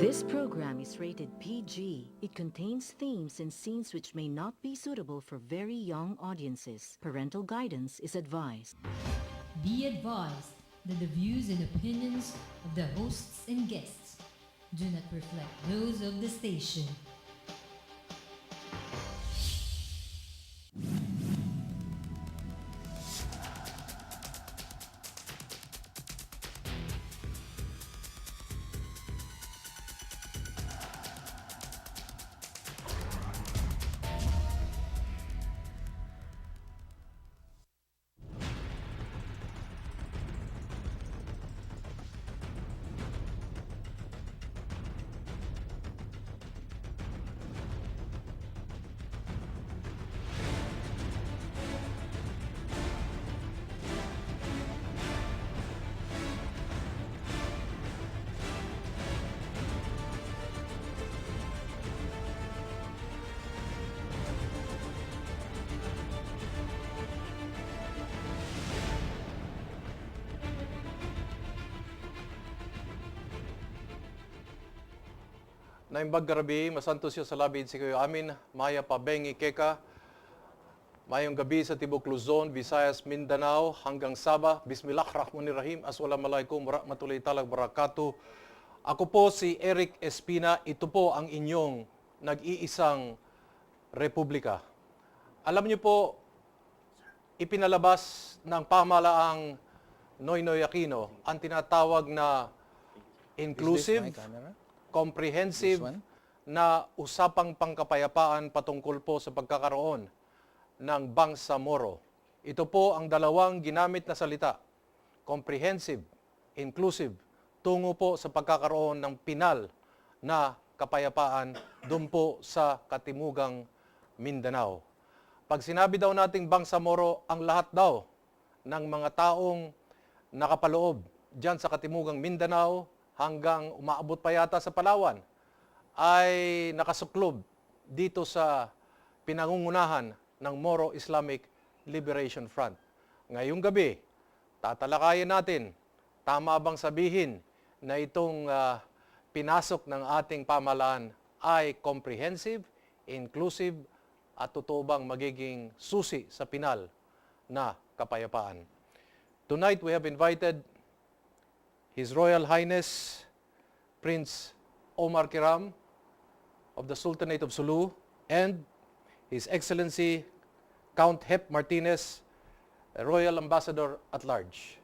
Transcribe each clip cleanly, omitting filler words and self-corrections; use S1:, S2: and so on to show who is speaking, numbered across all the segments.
S1: This program is rated PG. It contains themes and scenes which may not be suitable for very young audiences. Parental guidance is advised.
S2: Be advised that the views and opinions of the hosts and guests do not reflect those of the station.
S3: Naimbag garabi, masantos siya sa labid si kayo amin, maya pa bengi keka, mayong gabi sa Tibok Luzon, Visayas, Mindanao, hanggang Sabah. Bismillahirrahmanirrahim. Assalamualaikum warahmatullahi taala wabarakatuh. Ako po si Eric Espina. Ito po ang inyong nag-iisang republika. Alam niyo po, ipinalabas ng pamahalaang Noynoy Aquino ang tinatawag na inclusive, comprehensive na usapang pangkapayapaan patungkol po sa pagkakaroon ng Bangsamoro. Ito po ang dalawang ginamit na salita, comprehensive, inclusive, tungo po sa pagkakaroon ng pinal na kapayapaan doon po sa Katimugang Mindanao. Pag sinabi daw nating Bangsamoro, ang lahat daw ng mga taong nakapaloob dyan sa Katimugang Mindanao hanggang umaabot pa yata sa Palawan ay nakasuklob dito sa pinangungunahan ng Moro Islamic Liberation Front. Ngayong gabi, tatalakayin natin, tama bang sabihin na itong pinasok ng ating pamahalaan ay comprehensive, inclusive, at totoo bang magiging susi sa pinal na kapayapaan. Tonight, we have invited His Royal Highness Prince Omar Kiram of the Sultanate of Sulu and His Excellency Count Hep Martinez, Royal Ambassador at Large.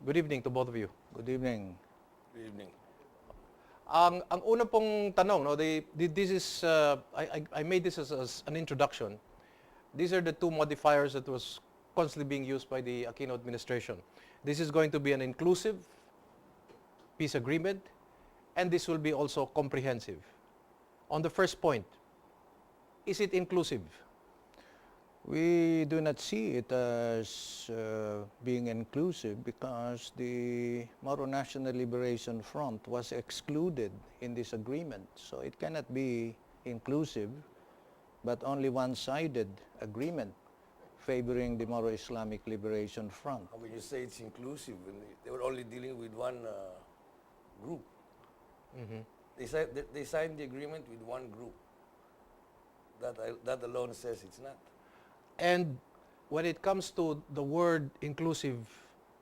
S3: Good evening to both of you.
S4: Good evening.
S5: Good evening.
S3: Ang una pong tanong, no, this is I made this as an introduction. These are the two modifiers that was constantly being used by the Aquino administration. This is going to be an inclusive peace agreement, and this will be also comprehensive. On the first point, is it inclusive?
S4: We do not see it as being inclusive because the Moro National Liberation Front was excluded in this agreement. So it cannot be inclusive, but only one-sided agreement favoring the Moro Islamic Liberation Front.
S5: How would you say it's inclusive when they were only dealing with one group?
S3: Mm-hmm.
S5: They signed the agreement with one group. That alone says it's not.
S3: And when it comes to the word inclusive,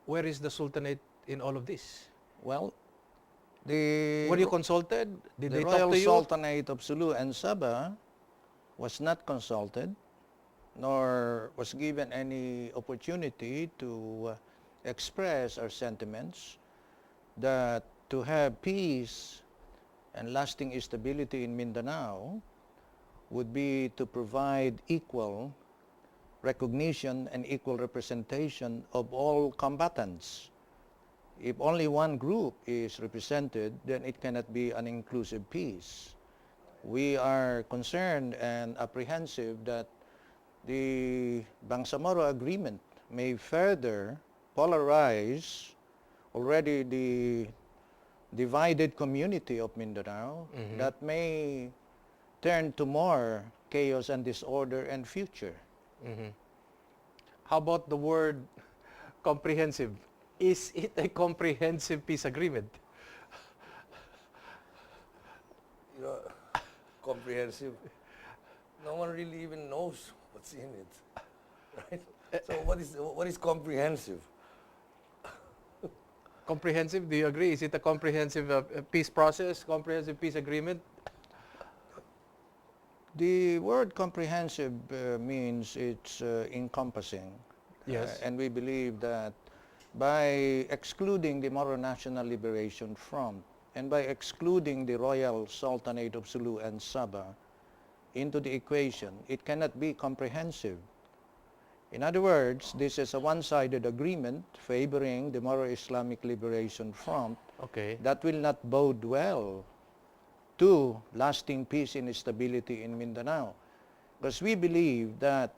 S3: where is the Sultanate in all of this?
S4: Well,
S3: Were you consulted? Did
S4: the
S3: they
S4: Royal
S3: talk to you?
S4: Sultanate of Sulu and Sabah was not consulted, nor was given any opportunity to express our sentiments that to have peace and lasting stability in Mindanao would be to provide equal recognition and equal representation of all combatants. If only one group is represented, then it cannot be an inclusive peace. We are concerned and apprehensive that the Bangsamoro Agreement may further polarize already the divided community of Mindanao, that may turn to more chaos and disorder and future.
S3: How about the word comprehensive? Is it a comprehensive peace agreement?
S5: comprehensive? No one really even knows what's in it, right? So what is comprehensive?
S3: Comprehensive, do you agree? Is it a comprehensive peace process, comprehensive peace agreement?
S4: The word comprehensive means it's encompassing.
S3: Yes.
S4: And we believe that by excluding the Moro National Liberation Front and by excluding the Royal Sultanate of Sulu and Sabah into the equation, it cannot be comprehensive. In other words, this is a one-sided agreement favoring the Moro Islamic Liberation Front
S3: Okay.
S4: that will not bode well to lasting peace and stability in Mindanao. Because we believe that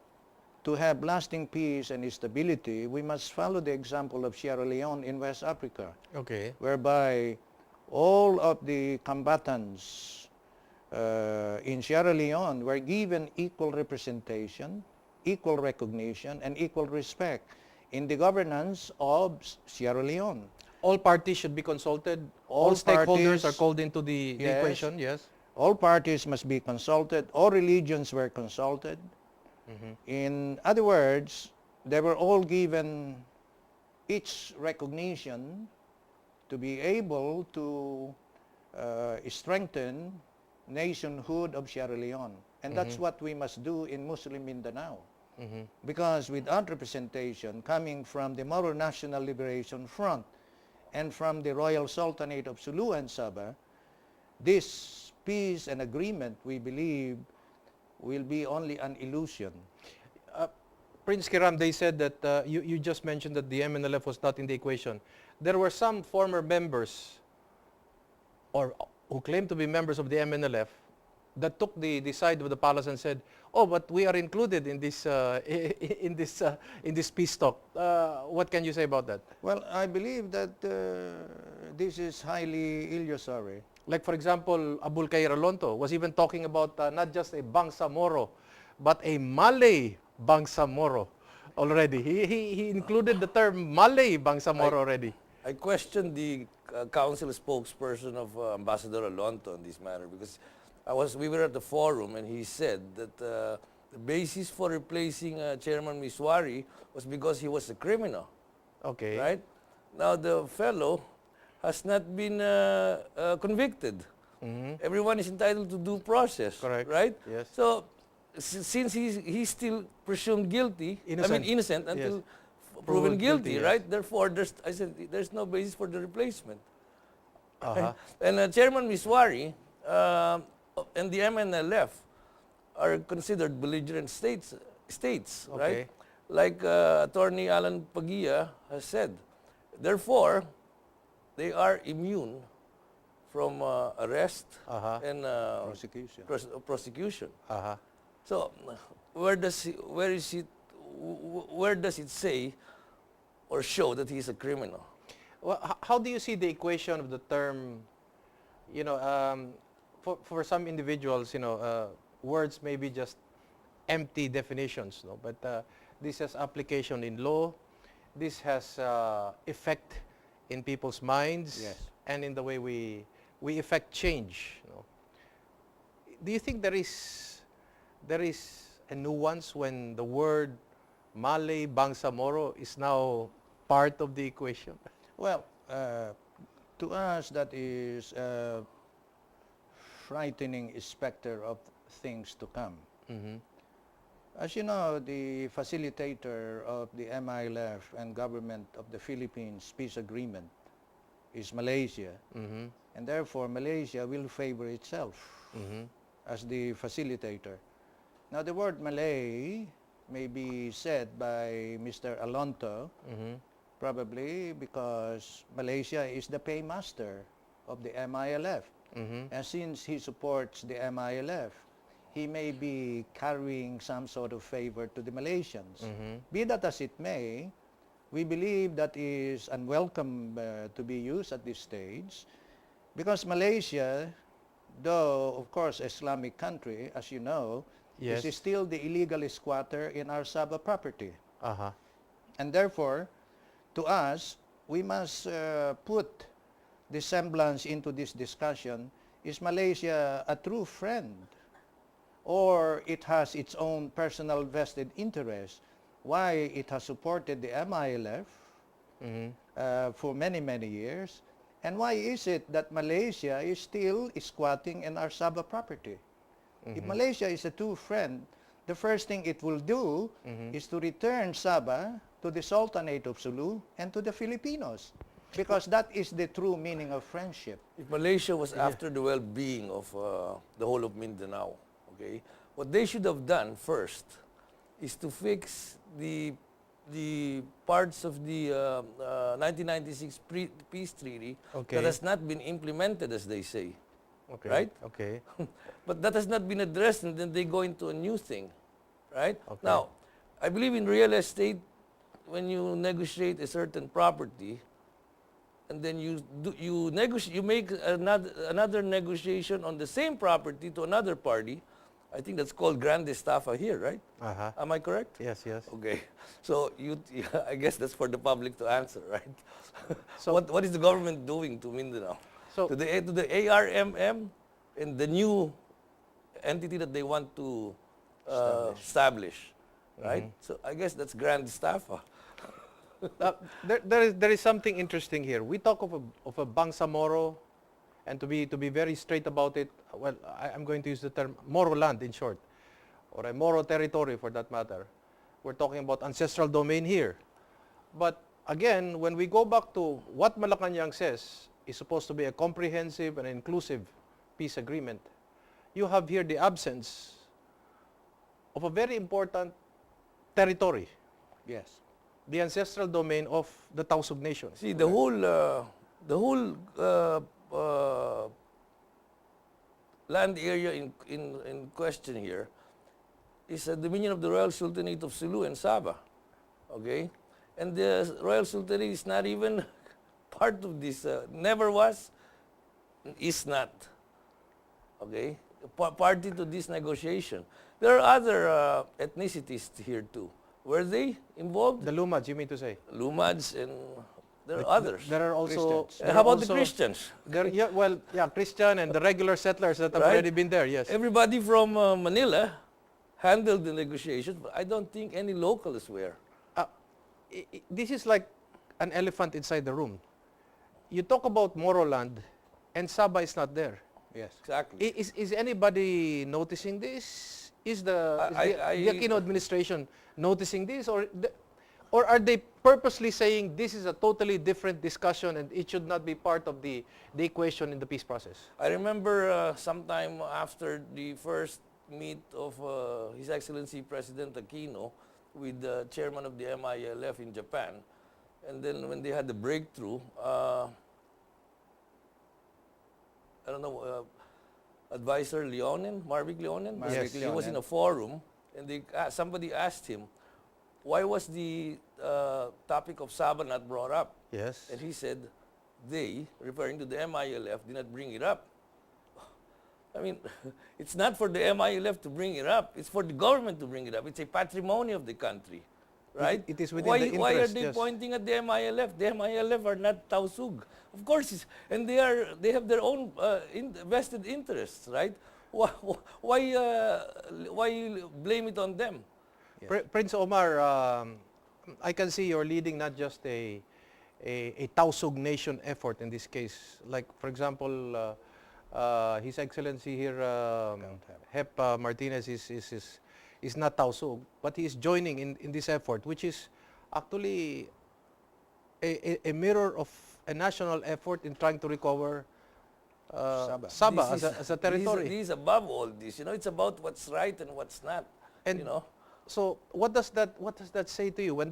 S4: to have lasting peace and stability, we must follow the example of Sierra Leone in West Africa,
S3: Okay.
S4: whereby all of the combatants in Sierra Leone were given equal representation, equal recognition, and equal respect in the governance of Sierra Leone.
S3: All parties should be consulted.
S4: All
S3: stakeholders
S4: parties-
S3: are called into the
S4: Yes.
S3: equation. Yes.
S4: All parties must be consulted. All religions were consulted. In other words, they were all given each recognition to be able to strengthen nationhood of Sierra Leone. And that's what we must do in Muslim Mindanao. Because without representation coming from the Moro National Liberation Front and from the Royal Sultanate of Sulu and Sabah, this peace and agreement, we believe, will be only an illusion.
S3: Prince Kiram, they said that you just mentioned that the MNLF was not in the equation. There were some former members or who claimed to be members of the MNLF that took the side of the palace and said, "Oh, but we are included in this in this peace talk." What can you say about that?
S4: Well, I believe that this is highly illusory.
S3: Like for example, Abul Khair Alonto was even talking about not just a Bangsamoro, but a Malay Bangsamoro already. He included the term Malay Bangsamoro already.
S5: I questioned the council spokesperson of Ambassador Alonto on this matter because we were at the forum and he said that the basis for replacing Chairman Miswari was because he was a criminal.
S3: Okay.
S5: Right? Now the fellow has not been convicted. Everyone is entitled to due process.
S3: Correct.
S5: Right?
S3: Yes.
S5: So since he's still presumed guilty, innocent until proven guilty,
S3: yes.
S5: right? Therefore, there's no basis for the replacement.
S3: Uh-huh.
S5: And Chairman Miswari and the MNLF are considered belligerent states,
S3: Okay.
S5: right? Like Attorney Alan Pagia has said. Therefore, they are immune from arrest and prosecution.
S3: Uh-huh.
S5: So, where does it say or show that he's a criminal?
S3: Well, how do you see the equation of the term, for some individuals, words may be just empty definitions, no? But this has application in law, this has effect in people's minds,
S4: Yes.
S3: and in the way we effect change. Do you think there is a nuance when the word Malay Bangsamoro is now part of the equation?
S4: Well, to us, that is a frightening specter of things to come. As you know, the facilitator of the MILF and government of the Philippines peace agreement is Malaysia, and therefore Malaysia will favor itself as the facilitator. Now, the word Malay may be said by Mr. Alonto, probably because Malaysia is the paymaster of the MILF. And since he supports the MILF, he may be carrying some sort of favor to the Malaysians. Be that as it may, we believe that is unwelcome to be used at this stage because Malaysia, though of course Islamic country, as you know,
S3: Yes.
S4: is still the illegal squatter in our Sabah property.
S3: Uh-huh.
S4: And therefore, to us, we must put the semblance into this discussion. Is Malaysia a true friend or it has its own personal vested interest, why it has supported the MILF for many, many years, and why is it that Malaysia is still squatting in our Sabah property? If Malaysia is a true friend, the first thing it will do is to return Sabah to the Sultanate of Sulu and to the Filipinos, because that is the true meaning of friendship.
S5: If Malaysia was after the well-being of the whole of Mindanao, okay, what they should have done first is to fix the parts of the 1996 peace treaty that has not been implemented, as they say.
S3: Okay.
S5: Right?
S3: Okay.
S5: But that has not been addressed, and then they go into a new thing, right?
S3: Okay.
S5: Now, I believe in real estate, when you negotiate a certain property, and then you make another negotiation on the same property to another party, I think that's called grande estafa here, right?
S3: Uh-huh.
S5: Am I correct?
S3: Yes, yes.
S5: Okay. So I guess that's for the public to answer, right?
S3: So-
S5: what is the government doing to Mindanao?
S3: So-
S5: to the ARMM and the new entity that they want to establish, right? So I guess that's grand estafa.
S3: There is something interesting here. We talk of a Bangsamoro, and to be very straight about it, well, I'm going to use the term Moro land in short, or a Moro territory for that matter. We're talking about ancestral domain here. But again, when we go back to what Malacanang says is supposed to be a comprehensive and inclusive peace agreement, you have here the absence of a very important territory,
S4: Yes.
S3: the ancestral domain of the Tausug Nation.
S5: See, the whole land area in question here is a dominion of the Royal Sultanate of Sulu and Sabah, okay? And the Royal Sultanate is not even part of this, never was, is not, okay? Party to this negotiation. There are other ethnicities here too. Were they involved?
S3: The Lumads, you mean to say?
S5: Lumads and there are others.
S3: There are also...
S4: Christians.
S3: there
S5: How
S3: are
S5: about the
S3: also-
S5: Christians?
S3: Christian and the regular settlers that have
S5: Right?
S3: already been there, yes.
S5: Everybody from Manila handled the negotiations, but I don't think any locals were.
S3: This is like an elephant inside the room. You talk about Moroland, and Sabah is not there.
S4: Yes.
S5: Exactly.
S3: Is anybody noticing this? Is the
S5: I-
S3: Aquino administration noticing this, or are they purposely saying this is a totally different discussion and it should not be part of the equation in the peace process?
S5: I remember sometime after the first meet of His Excellency President Aquino with the chairman of the MILF in Japan, and then when they had the breakthrough, I don't know, advisor Leonin, Marvic Leonin,
S4: Marvic
S5: he was in
S4: Leonin.
S5: a forum, and somebody asked him, why was the topic of Sabah not brought up?
S3: Yes.
S5: And he said, they, referring to the MILF, did not bring it up. I mean, it's not for the MILF to bring it up. It's for the government to bring it up. It's a patrimony of the country, right?
S3: It is within
S5: why,
S3: the
S5: Why are
S3: interest,
S5: they
S3: yes.
S5: pointing at the MILF? The MILF are not Tausug. Of course, and they have their own vested interests, right? Why blame it on them?
S3: Prince Omar, I can see you're leading not just a Tausug Nation effort in this case. Like, for example, His Excellency here, Hep Martinez is not Tausug, but he is joining in this effort, which is actually a mirror of a national effort in trying to recover Sabah as a territory.
S5: This is above all this. It's about what's right and what's not.
S3: And
S5: you know.
S3: So what does that say to you when